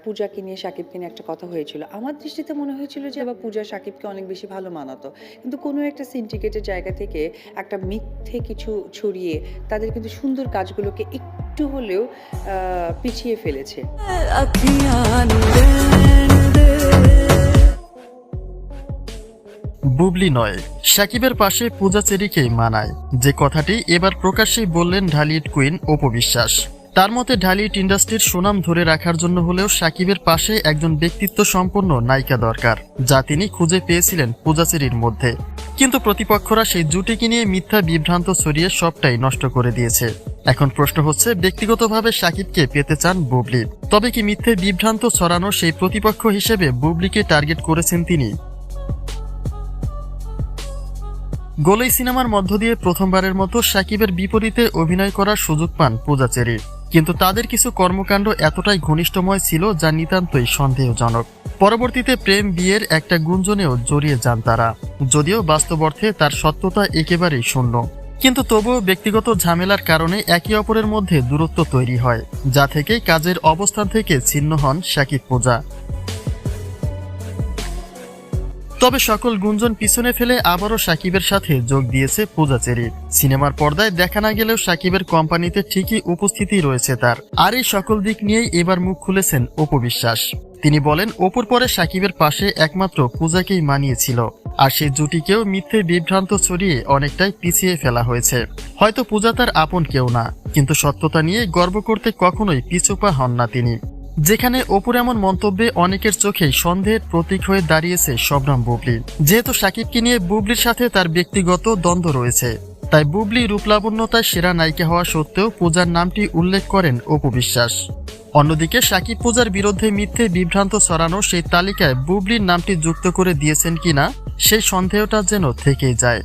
পূজাকে নিয়ে শাকিবকে নিয়ে একটা কথা হয়েছিল। আমার দৃষ্টিতে মনে হয়েছিল যে পূজা শাকিবকে অনেক বেশি ভালো মানাতো। কিন্তু কোনো একটা সিন্ডিকেটের জায়গা থেকে একটা মিথ্যে কিছু ছড়িয়ে তাদের কিন্তু সুন্দর কাজগুলোকে একটু হলেও পিছিয়ে ফেলেছে। বুবলি নয়, শাকিবের পাশে পূজা চেরিকেই মানায়, যে কথাটি এবার প্রকাশ্যেই বললেন ঢালিউড কুইন অপু বিশ্বাস। তার মতে ঢালিউড ইন্ডাস্ট্রির সুনাম ধরে রাখার জন্য হলেও শাকিবের পাশে একজন ব্যক্তিত্ব সম্পন্ন নায়িকা দরকার, যা তিনি খুঁজে পেয়েছিলেন পূজা চেরির মধ্যে। কিন্তু প্রতিপক্ষরা সেই জুটিকে নিয়ে মিথ্যা বিভ্রান্ত ছড়িয়ে সবটাই নষ্ট করে দিয়েছে। এখন প্রশ্ন হচ্ছে, ব্যক্তিগতভাবে শাকিবকে পেতে চান বুবলি, তবে কি মিথ্যে বিভ্রান্ত ছড়ানো সেই প্রতিপক্ষ হিসেবে বুবলিকে টার্গেট করেছেন তিনি? গোলেই সিনেমার মধ্য দিয়ে প্রথমবারের মতো শাকিবের বিপরীতে অভিনয় করার সুযোগ পান পূজা চেরি। কিন্তু তাদের কিছু কর্মকাণ্ড এতটাই ঘনিষ্ঠময় ছিল যা নিতান্তই সন্দেহজনক। পরবর্তীতে প্রেম বিয়ের একটা গুঞ্জনেও জড়িয়ে যান তারা, যদিও বাস্তব অর্থে তার সত্যতা একেবারেই শূন্য। কিন্তু তবুও ব্যক্তিগত ঝামেলার কারণে একে অপরের মধ্যে দূরত্ব তৈরি হয়, যা থেকে কাজের অবস্থান থেকে ছিন্ন হন শাকিব পূজা। তবে সকল গুঞ্জন পিছনে ফেলে আবারও শাকিবের সাথে যোগ দিয়েছে পূজা চেরি। সিনেমার পর্দায় দেখা না গেলেও শাকিবের কোম্পানিতে ঠিকই উপস্থিতি রয়েছে তার। আর এই সকল দিক নিয়েই এবার মুখ খুলেছেন অপু বিশ্বাস। তিনি বলেন, অপুর পরে শাকিবের পাশে একমাত্র পূজাকেই মানিয়েছিল, আর সেই জুটিকেও মিথ্যে বিভ্রান্ত ছড়িয়ে অনেকটাই পিছিয়ে ফেলা হয়েছে। হয়তো পূজা তার আপন কেউ না, কিন্তু সত্যতা নিয়ে গর্ব করতে কখনোই পিছুপা হন না তিনি। যেখানে অপুর এমন মন্তব্যে অনেকের চোখেই সন্দেহের প্রতীক হয়ে দাঁড়িয়েছে শবনম বুবলি। যেহেতু শাকিবকে নিয়ে বুবলির সাথে তার ব্যক্তিগত দ্বন্দ্ব রয়েছে, তাই বুবলি রূপলাবণ্যতায় সেরা নায়িকা হওয়া সত্ত্বেও পূজার নামটি উল্লেখ করেন অপু বিশ্বাস। অন্যদিকে শাকিব পূজার বিরুদ্ধে মিথ্যে বিভ্রান্ত ছড়ানো সেই তালিকায় বুবলির নামটি যুক্ত করে দিয়েছেন কিনা সেই সন্দেহটা যেন থেকেই যায়।